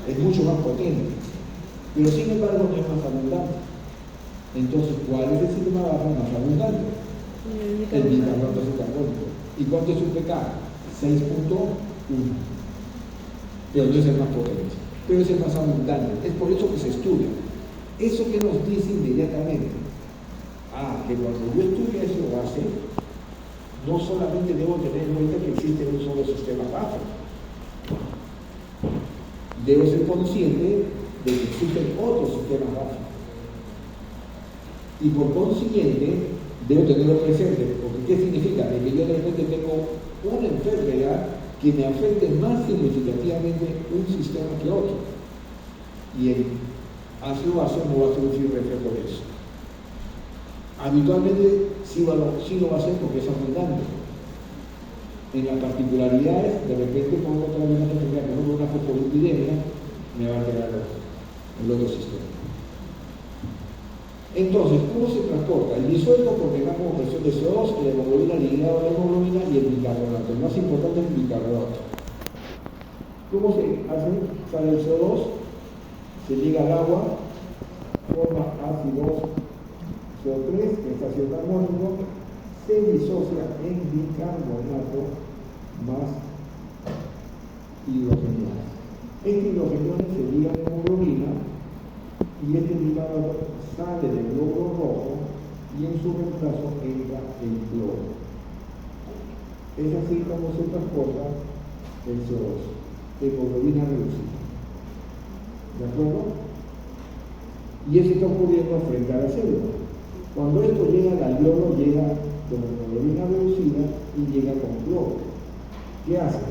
es mucho más potente, pero sin embargo no es más abundante. Entonces, ¿cuál es el sistema base más abundante? El bicarbonato carbónico. ¿Y cuánto es un pK? 6.1. Pero no es el más potente, pero es el más abundante. Es por eso que se estudia. Eso que nos dice inmediatamente, que cuando yo estudie eso base, no solamente debo tener en cuenta que existe un solo sistema base, debo ser consciente de que existen otros sistemas base. Y por consiguiente, debo tenerlo presente, porque ¿qué significa? De que yo de repente tengo una enfermedad que me afecte más significativamente un sistema que otro. Y el ácido base no va a producir reflejo de eso. Habitualmente sí lo va a hacer porque es abundante. En las particularidades, de repente puedo encontrar una enfermedad, por ejemplo, una fosfolipidemia, me va a quedar el otro sistema. Entonces, ¿cómo se transporta? El disuelto contendrá como presión de CO2, la hemoglobina ligada a la hemoglobina y el bicarbonato. El más importante es el bicarbonato. ¿Cómo se hace? Sale el CO2, se liga al agua, forma H2CO3, que es ácido carbónico, se disocia en bicarbonato más hidrogeniones. Este hidrogeniones se liga a la hemoglobina y este bicarbonato sale del glóbulo rojo y en su reemplazo entra el cloro. Es así como se transporta el CO2, hemoglobina reducida. ¿De acuerdo? Y eso está ocurriendo frente a la célula. Cuando esto llega al alveolo, llega con hemoglobina reducida y llega con cloro. ¿Qué hace?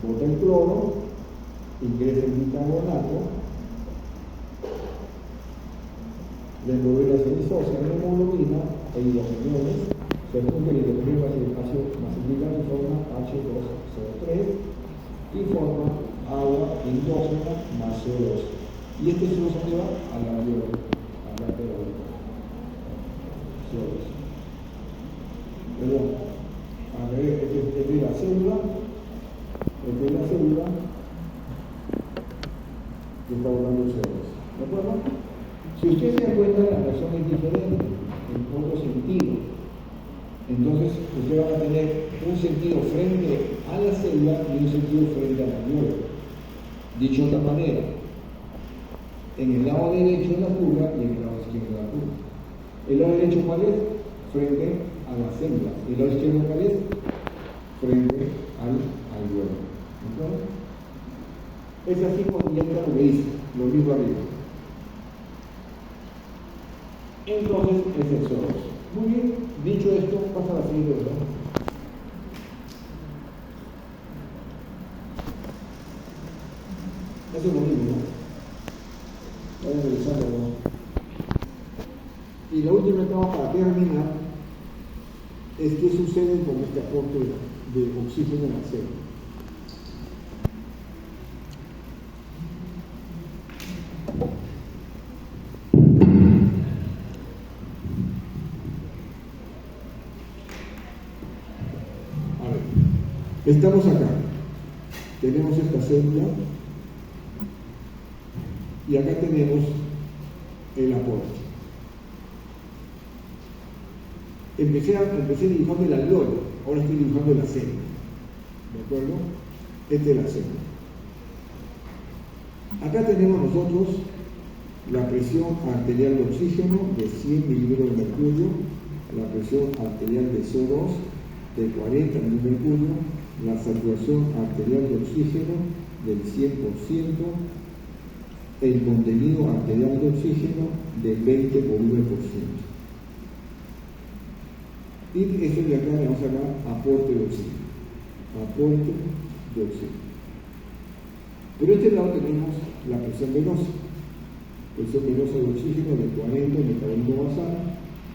Bota el cloro, ingresa el bicarbonato, la hemoglobina se disocia en hemoglobina e hidrogeniones, se junta el hidrogeno masifica y forma H2CO3 y forma agua endógena más CO2. Y este CO2 se va a la alveolo, a la alveolo. CO2. Perdón, a ver, este es la célula, que está botando el CO2. ¿De acuerdo? Si usted se da cuenta, la reacción es diferente, en otro sentido. Entonces, usted va a tener un sentido frente a la célula y un sentido frente al alveolo. Dicho de otra manera, en el lado derecho de la curva y en el lado izquierdo de la curva. ¿El lado derecho cuál es? Frente a la célula. ¿El lado izquierdo cuál es? Frente al alveolo. ¿Entonces? Es así como ya lo que dice, lo mismo arriba. Entonces es el CO2. Muy bien, dicho esto, pasa a la siguiente pregunta. Eso es lo mismo, ¿no? Voy a revisarlo, ¿no? Y la última etapa para terminar es qué sucede con este aporte de oxígeno en la célula. Estamos acá, tenemos esta célula y acá tenemos el aporte. Empecé dibujando el alveolo, ahora estoy dibujando la célula. ¿De acuerdo? Esta es la célula. Acá tenemos nosotros la presión arterial de oxígeno de 100 milímetros de mercurio, la presión arterial de CO2 de 40 milímetros de mercurio, la saturación arterial de oxígeno del 100%, el contenido arterial de oxígeno del 20 por 1%. Y esto de acá le vamos a llamar aporte de oxígeno. Aporte de oxígeno. Por este lado tenemos la presión venosa. Presión venosa de oxígeno de 40 metabolismo basal,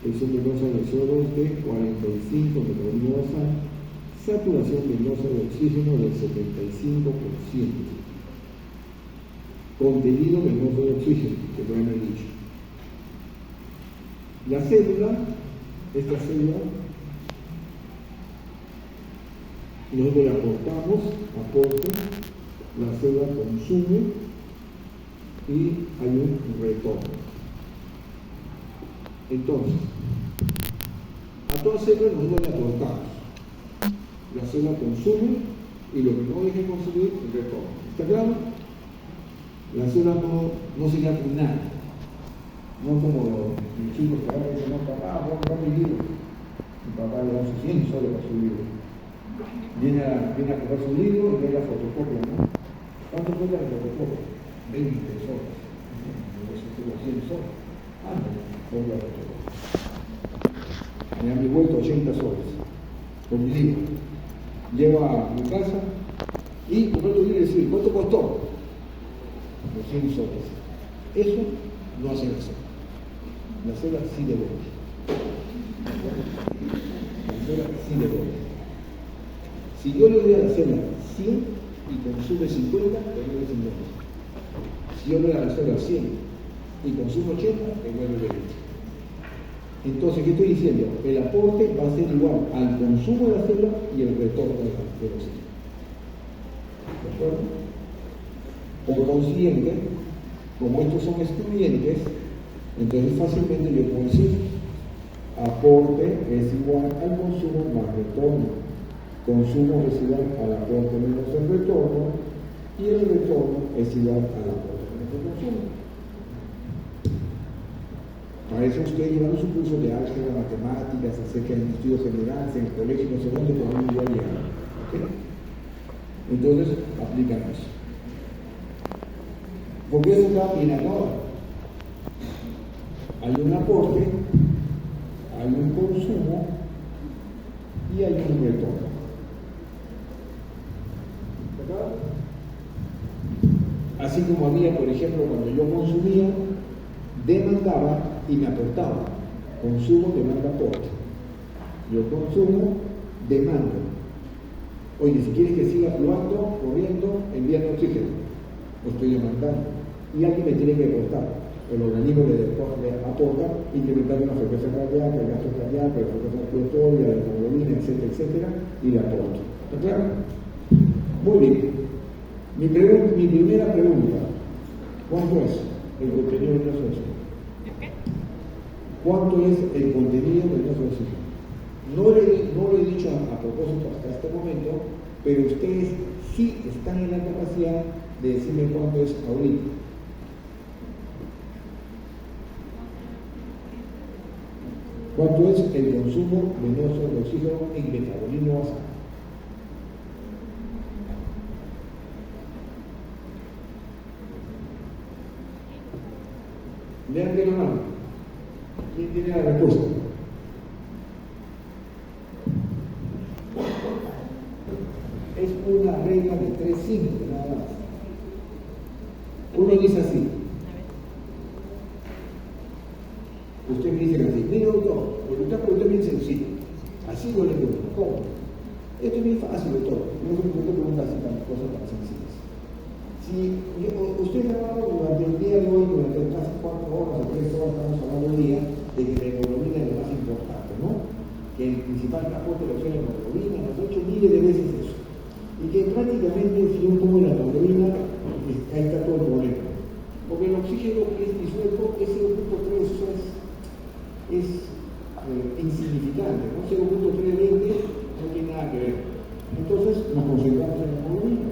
presión venosa de CO2 de 45 metabolismo basal, saturación venosa de oxígeno del 75%. Contenido venoso de oxígeno, que lo hemos dicho. La célula, esta célula, nosotros le aportamos, aporte, la célula consume y hay un retorno. Entonces, a toda célula nosotros le aportamos. La célula consume y lo que no deje consumir, retorna. ¿Está claro? La célula no se queda con nada. No como los chicos que ahora dicen, no, papá, voy a comprar mi libro. Mi papá le da sus 100 soles para su libro. Viene a comprar su libro y ve la fotocopia, ¿no? ¿Cuánto cuesta la fotocopia? 20 soles. Entonces tengo 100 soles. Compra la fotocopia. Me han devuelto 80 soles con mi libro. Llevo a mi casa y compré tu libro y decir, ¿cuánto costó? 200 soles. Eso no hace la célula. La célula sí devuelve. La célula sí devuelve. Si yo le doy a la célula 100 y consume 50, devuelve 50. Si yo le doy a la célula 100 y consume 80, devuelve 20. Entonces, ¿qué estoy diciendo? El aporte va a ser igual al consumo de la célula y el retorno de la célula. ¿De acuerdo? Por consiguiente, como estos son excluyentes, entonces fácilmente yo puedo decir aporte es igual al consumo más retorno. Consumo es igual al aporte menos el retorno y el retorno es igual al aporte menos el consumo. Para eso ustedes llevan su curso de álgebra, matemáticas, acerca del estudio general, en el colegio, no sé dónde, por un día llegar. ¿Okay? Entonces, aplican eso. Porque eso está bien ahora. Hay un aporte, hay un consumo y hay un retorno. ¿Verdad? Así como había, por ejemplo, cuando yo consumía, demandaba y me aportaba. Consumo, demanda, aporte. Yo consumo, demando. Oye, si quieres que siga fluando, corriendo, envíame oxígeno. Lo estoy demandando. Y alguien me tiene que aportar. El organismo le aporta, incrementando la frecuencia cardíaca, el gasto cardíaco, la frecuencia respiratoria, la hemoglobina, etcétera, etcétera, y le aporto. ¿Está claro? Muy bien. Mi primera pregunta: ¿cuánto es el contenido de nuestro oxígeno? ¿Cuánto es el contenido de nuestro oxígeno? No lo he dicho a propósito hasta este momento, pero ustedes sí están en la capacidad de decirme cuánto es ahorita. ¿Cuánto es el consumo venoso de oxígeno en metabolismo basal? Levanten la mano. ¿Quién tiene la respuesta? Es una regla de 3 simples, nada más. Uno dice así. Usted me dice así, mire doctor, lo que usted preguntó es bien sencillo. Así yo le pregunto, ¿cómo? Esto es bien fácil, doctor. No se me pregunta así tan cosas tan sencillas. Si usted me ha hablado durante el día de hoy, durante casi 4 horas o 3 horas, estamos hablando hoy día, de que la hemoglobina es lo más importante, ¿no? Que el principal aporte de la hemoglobina, nos ha hecho miles de veces eso. Y que prácticamente si yo pongo la hemoglobina, ahí está todo el problema. Porque el oxígeno que es disuelto, ese 0.3 es insignificante, ¿no? 0.320 no tiene nada que ver. Entonces nos concentramos en la hemoglobina.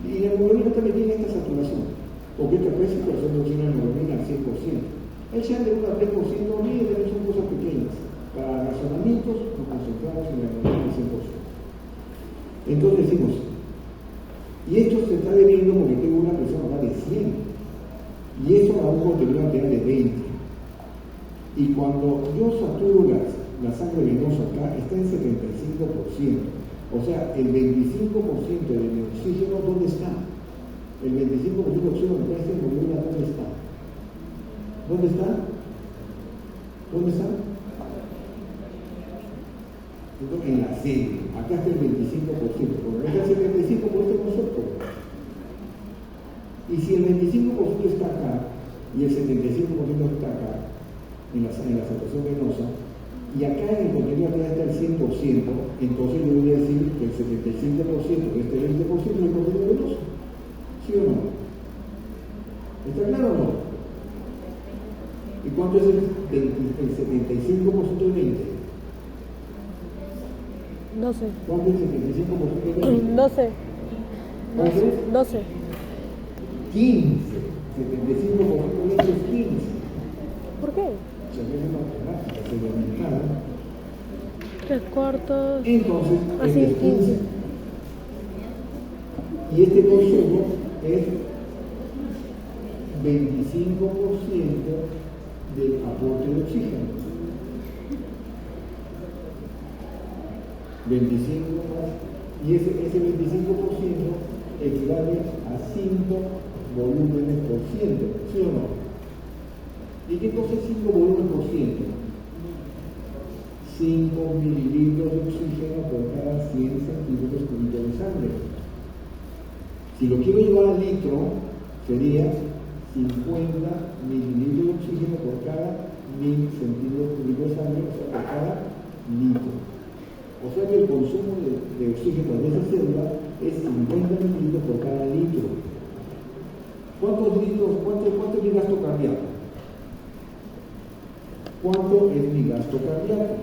Y la hemoglobina también tiene esta saturación, porque esta es situación de oxígeno de hemoglobina al 100%. El sean de 1 a 3%, también son cosas pequeñas. Para razonamientos nos concentramos en la hemoglobina al 100%. Entonces decimos, y esto se está debiendo porque tengo una presión más de 100, y eso a un contenido arterial de 20. Y cuando yo saturo la sangre venosa acá, está en 75%. O sea, el 25% de mi oxígeno, ¿dónde está? El 25% de oxígeno que está en hemoglobina, ¿dónde está? ¿Dónde está? ¿Dónde está? En la célula. Acá está el 25%. Porque acá está el 75% nosotros. Y si el 25% está acá y el 75% está acá, en la saturación venosa, y acá en el contenido arterial está el 100%, entonces yo voy a decir que el 75% de este 20% es el contenido venoso. ¿Sí o no? ¿Está claro o no? ¿Y cuánto es el 75% de 20? No sé. ¿Cuánto es el 75% de 20? No sé. ¿Cuánto es? 12. 15. 75% de 20 es 15. ¿Por qué? Se ve una matemática, se ve una. 3/4. Entonces, Así este es 15. Y este consumo es 25% del aporte de oxígeno. 25 más. Y ese 25% equivale a 5 volúmenes por ciento, ¿sí o no? ¿Y qué cosa es 5 volúmenes por ciento? 5 mililitros de oxígeno por cada 100 centímetros cúbicos de sangre. Si lo quiero llevar al litro, sería 50 mililitros de oxígeno por cada 1000 centímetros cúbicos de sangre, o sea, por cada litro. O sea que el consumo de oxígeno en esa célula es 50 mililitros por cada litro. ¿Cuántos litros? ¿Cuánto es mi gasto cardíaco? ¿Cuánto es mi gasto cardíaco?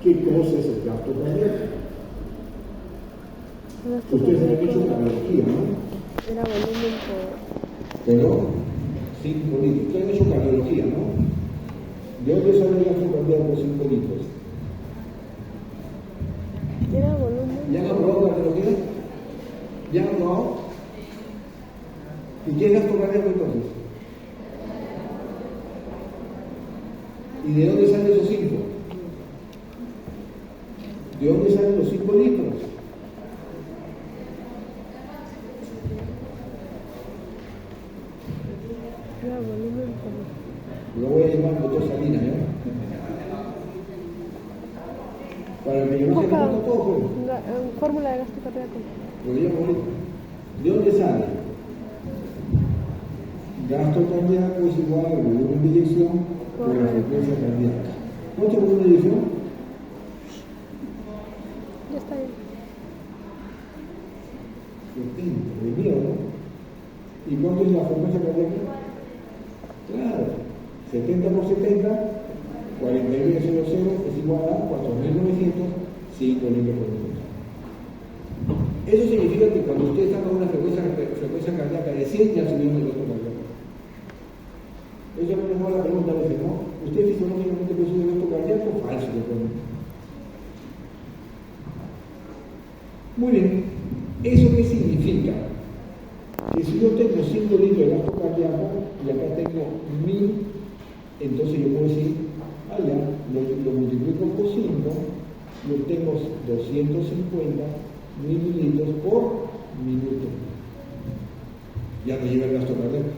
¿Qué cosa es el gasto cardíaco? Ustedes han hecho cardiología, ¿no? Era volumen por... Pero 5 litros. Ustedes han hecho cardiología, ¿no? ¿De dónde sale el gasto cardíaco por 5 litros? Era volumen. ¿Ya han aprobado cardiología? ¿Ya han aprobado? ¿Y qué es gasto cardíaco entonces? ¿Y de dónde salen esos 5? ¿De dónde salen los 5 litros? Era volumen por... Lo voy a llamar doctor Salinas, ¿ya? Para el que no se Busca conozca todo, pues. fórmula de gasto cardíaco. Lo llamo ahorita. ¿De dónde sale? Gasto cardíaco es igual al volumen de eyección por la frecuencia cardíaca. ¿Cuánto es el volumen de eyección? Ya está bien. 70, de mío, ¿no? ¿Y cuánto es la frecuencia cardíaca? Claro, 70 por 70, 49,00 es igual a 4.900, 5 litros por minuto. Eso significa que cuando ustedes están con una frecuencia cardíaca de 100, ya subieron el gasto cardíaco. Eso es mejor la pregunta a veces, ¿no? ¿Usted fisiológicamente puede subir el gasto cardíaco? Falso, después. Muy bien. ¿Eso qué significa? Que si yo tengo 5 litros de gasto cardíaco y acá tengo 1000, entonces yo puedo decir, allá, lo multiplico por 5, yo tengo 250 mililitros por minuto. Ya me llega el gasto cardíaco.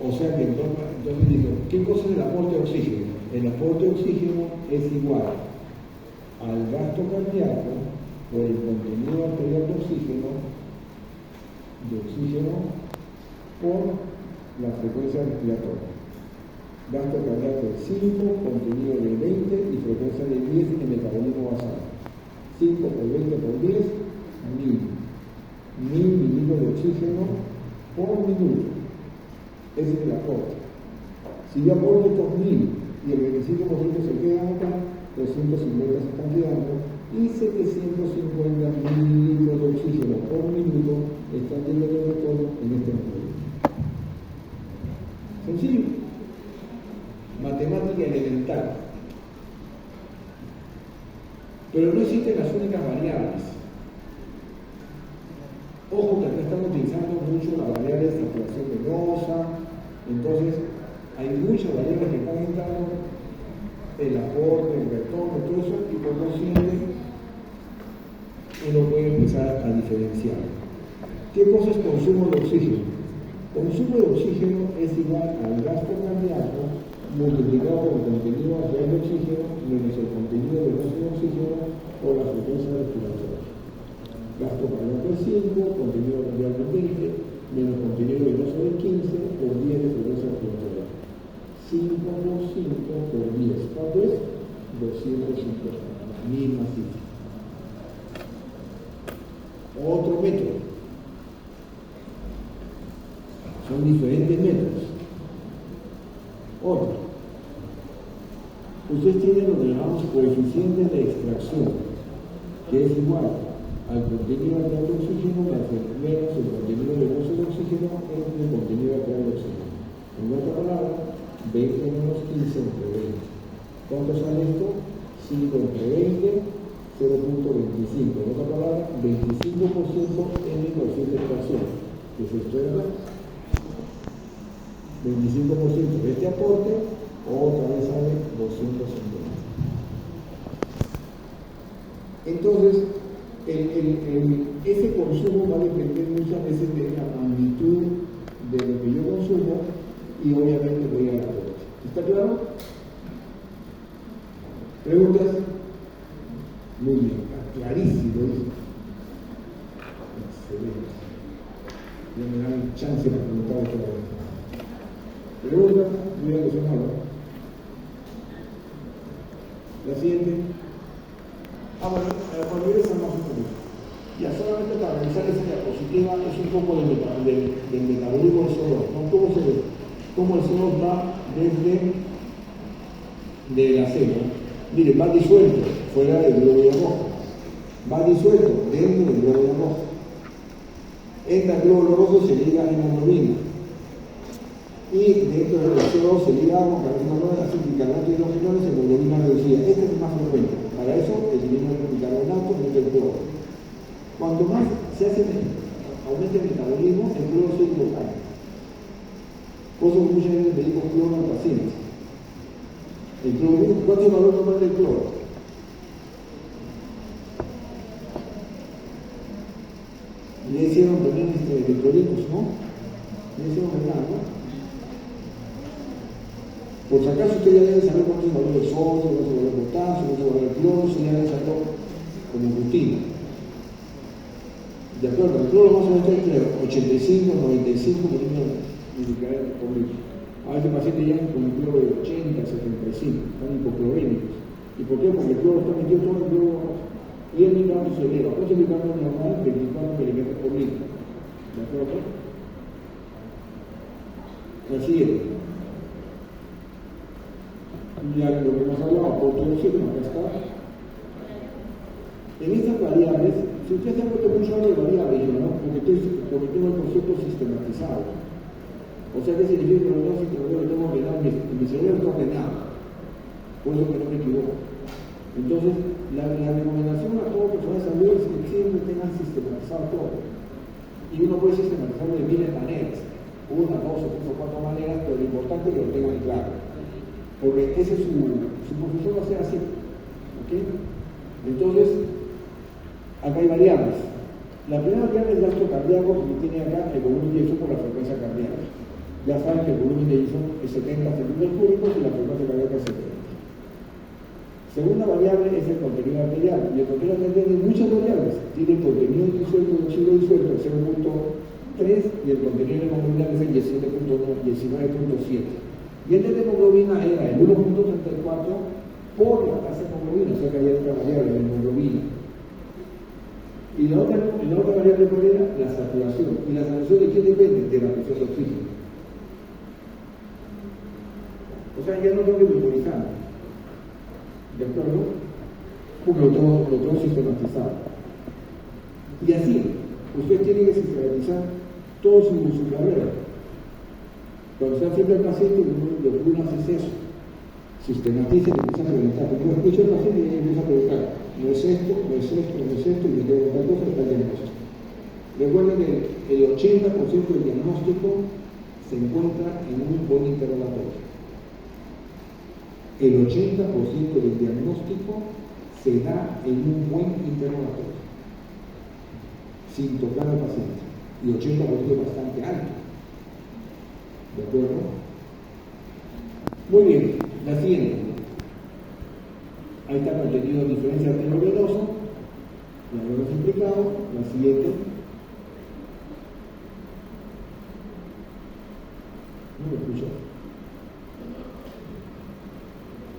O sea que entonces digo, ¿qué cosa es el aporte de oxígeno? El aporte de oxígeno es igual al gasto cardíaco por el contenido arterial de oxígeno por la frecuencia respiratoria. Gasto cardíaco de 5, contenido de 20 y frecuencia de 10 en metabolismo basal. 5 por 20 por 10, 1000. 1000 mililitros de oxígeno por minuto. Ese es el aporte. Si yo aporto estos 1000 y el 25% se queda acá, 250 se están quedando y 750 mililitros de oxígeno por minuto están llegando de todo en este momento. Sencillo. Matemática elemental. Pero no existen las únicas variables. Ojo que acá estamos utilizando mucho las variables de saturación venosa, entonces hay muchas variables que están entrando, el aporte, el retorno, todo eso, y por consiguiente uno puede empezar a diferenciar. ¿Qué cosa es consumo de oxígeno? Consumo de oxígeno es igual al gasto cardíaco multiplicado por el contenido arterial de oxígeno menos el contenido venoso de oxígeno por la frecuencia respiratoria. Gasto cardíaco es 5, contenido arterial de 20, menos contenido venoso de 15 por 10 de frecuencia respiratoria. 5 por 5 por 10. ¿Cuánto es? 250. Misma cifra. Otro método. Son diferentes métodos. Otro. Ustedes tienen lo que llamamos coeficiente de extracción, que es igual al contenido actual de oxígeno menos el contenido de dióxido de oxígeno entre el contenido actual de oxígeno. En otra palabra, 20 menos 15 entre 20. ¿Cuánto sale esto? 5 entre 20, 0.25. En otra palabra, 25% en el coeficiente de extracción. Que se extrae 25% de este aporte, otra vez sale 250. Entonces, ese consumo va a depender muchas veces de la magnitud de lo que yo consumo y obviamente voy a la aporte. ¿Está claro? ¿Preguntas? Muy bien, clarísimo. Excelente. Ya me dan chance de preguntar otra vez. Pregunta, mira que son malos. La siguiente. Bueno, regresamos un poquito. Ya solamente para revisar esa diapositiva es un poco del metabolismo del CO2, ¿no? ¿Cómo se ve? Cómo el CO2 va desde la célula. Mire, va disuelto fuera del glóbulo rojo. Va disuelto dentro del glóbulo rojo. Entra el glóbulo rojo y se liga a hemoglobina. Y dentro del CO2 se liga con carbohidratos, bicarbonato y hidrogenones, hemoglobina reducida. Este es el más frecuente. Para eso elimina el bicarbonato y el cloro. Cuanto más se hace, aumenta el metabolismo, el cloro se hidrocarbona. Por eso muchas veces le digo cloro al paciente. El cloro, ¿cuál es el valor normal del cloro? Le hicieron también electrolitos, ¿no? Le hicieron verdad, ¿no? Por si acaso usted ya debe saber cuál es el valor del sodio, cuál es el valor del potasio, cuál es el valor del cloro, eso ya debe saberlo como rutina. De acuerdo, el cloro más o menos está entre 85 y 95 miligramos por litro. A veces pacientes llegan con un cloro de 80, 75, están hipoclorémicos. ¿Y por qué? Porque el cloro está metido todo en el cloro y el microbioma se eleva. ¿Cuánto es el microbioma normal? 24 miligramos por litro. ¿De acuerdo? La siguiente. Ya lo que hemos hablado, aporte de oxígeno, acá está. En estas variables, si usted se ha puesto mucho de variables, ¿no? Porque tengo el concepto sistematizado. O sea, ¿qué significa que los dos lo tengo ordenado? Mi cerebro está ordenado. Por eso que no me equivoco. Entonces, la recomendación a todo personal de salud es que siempre tengan sistematizado todo. Y uno puede sistematizarlo de miles de maneras. 1, 2, 3 o 4 maneras, pero lo importante es que lo tengan claro. Porque ese es su profesión, va a ser así. ¿Ok? Entonces, acá hay variables. La primera variable es el gasto cardíaco, que tiene acá el volumen de eyección por la frecuencia cardíaca. Ya saben que el volumen de eyección es 70 centímetros cúbicos y la frecuencia cardíaca es 70. Segunda variable es el contenido arterial. Y el contenido arterial tiene muchas variables. Tiene el contenido disuelto y oxígeno disuelto, el 0.3, y el contenido de hemoglobina es el 19.7. Y el de hemoglobina era el 1.34 por la tasa de hemoglobina, o sea que había otra variable, la hemoglobina. Y la otra variable cuál era la saturación. ¿Y la saturación de qué depende? De la presión de oxígeno. O sea, ya no tengo que memorizar. ¿De acuerdo? Porque lo tengo sistematizado. Y así, usted tiene que sistematizar todo su carrera. Cuando se hace el paciente, lo que uno hace es eso. Sistematiza y empieza a preguntar. Porque escucha al paciente y empieza a preguntar. No es esto, no es esto, no es esto, y me quedo con tal cosa, está el diagnóstico. Recuerden que el 80% del diagnóstico se encuentra en un buen interrogatorio. El 80% del diagnóstico se da en un buen interrogatorio, sin tocar al paciente. Y 80% es bastante alto. ¿De acuerdo? Muy bien, la siguiente. Ahí está contenido de diferencia arteriovenosa, ya lo hemos explicado. La siguiente. No lo escucho.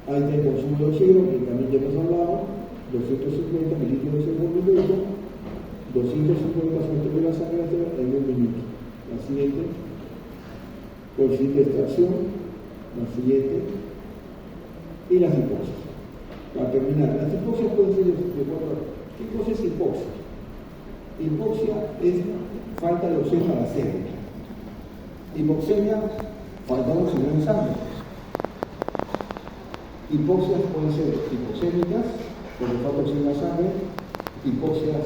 Ahí está el consumo de oxígeno, que también ya hemos hablado, 250 mililitros por minuto, 250 centímetros de la sangre en un minuto. La siguiente. coeficiente de extracción, la siguiente, y las hipoxias. Para terminar, las hipoxias pueden ser de cuatro. ¿Qué cosa es hipoxia? Hipoxia es falta de oxígeno a la célula. Hipoxemia, falta de oxígeno en sangre. Hipoxias pueden ser hipoxémicas, porque falta oxígeno en la sangre, hipoxias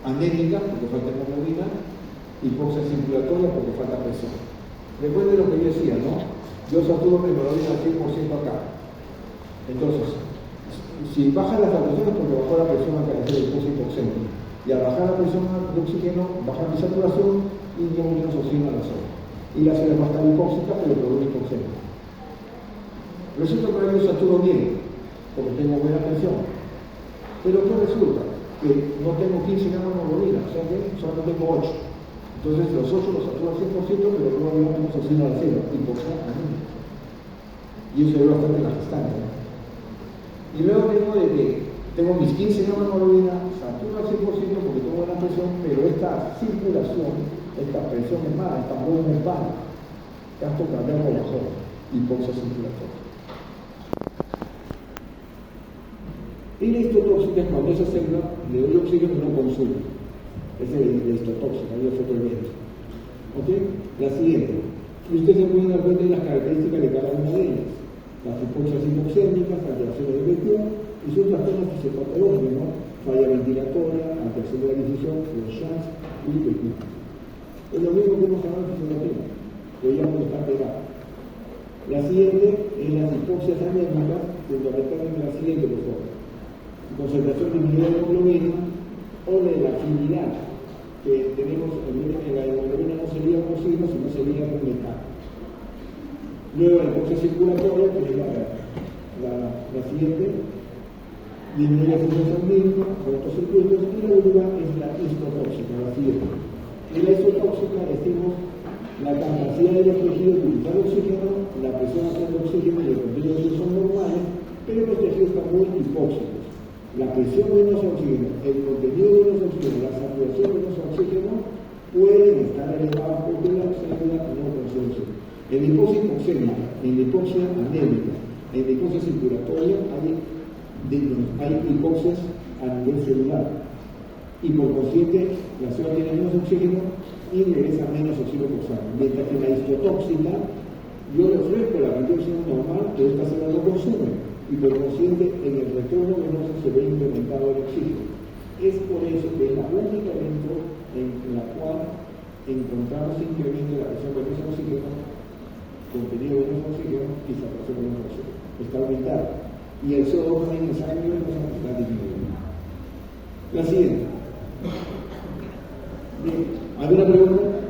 anémicas, porque falta hemoglobina, hipoxia circulatoria, porque falta presión. Recuerden lo que yo decía, ¿no? Yo saturo mi hemoglobina al 100% acá. Entonces, si baja la saturación es porque bajó la presión al carecer de hipoxia hipoxémica. Y al bajar la presión de oxígeno, baja mi saturación y no menos oxígeno a la zona. Y la célula va a estar hipóxica, pero el problema hipoxémica. Resulta que yo saturo bien, porque tengo buena presión. Pero ¿qué resulta? Que no tengo 15 gramos de hemoglobina, o sea que solo tengo 8. Entonces los 8 los saturo al 100%, pero luego no tengo oxígeno a la célula, hipoxia anémica. Y eso es bastante en la gestante, ¿no? Y luego tengo mis 15 gramos de hemoglobina, saturo al 100% porque tengo buena presión, pero esta circulación, esta presión es mala, esta volumen es baja, gasto cardíaco bajó, hipoxia circulatoria. Y la histotóxica es cuando esa célula le doy oxígeno y no consume. Esa es la histotóxica, ahí es otro evento. ¿Ok? La siguiente. Y ustedes se pueden dar cuenta de las características de cada una de ellas. Las hipoxias hipoxémicas, alteraciones de vestido y sus trastornos fisiopatológicos, ¿no? Falla ventilatoria, alteración de la difusión, los shunts y vestido. Es lo mismo que hemos hablado en fisiología, que ya no está pegado. La siguiente es las hipoxias anémicas, fundamentalmente la siguiente, por favor. Concentración disminuida de hemoglobina o de la afinidad que tenemos en la hemoglobina no sería con oxígeno, sino sería con metal. Luego la hipoxia circulatoria, que es la siguiente, disminuye la función sanguínea, cortocircuitos, y la última es la histotóxica, la siguiente. En la histotóxica decimos la capacidad de los tejidos de utilizar oxígeno, la presión hacia el oxígeno y el contenido de son normales, pero los tejidos están muy hipóxicos. La presión de los oxígenos, el contenido de los oxígenos, la saturación de los oxígenos pueden estar elevados porque la célula no consume oxígeno. En la hipoxia hipoxémica, en la hipoxia anémica, en la hipoxia circulatoria hay hipoxias a nivel celular. Y por consiguiente, la célula tiene menos oxígeno y regresa menos oxígeno por sangre. Mientras que la histotóxica, yo le ofrezco la cantidad de oxígeno normal, pero esta célula no consume. Y por consiguiente, en el retorno venoso se ve incrementado el oxígeno. Es por eso que es la única evento en la cual encontramos incremento de la presión venosa de oxígeno, contenido venoso de oxígeno y saturación venosa de oxígeno. Está aumentado. Y el CO2 también en sangre venosa está disminuyendo. La siguiente. Bien, ¿alguna pregunta?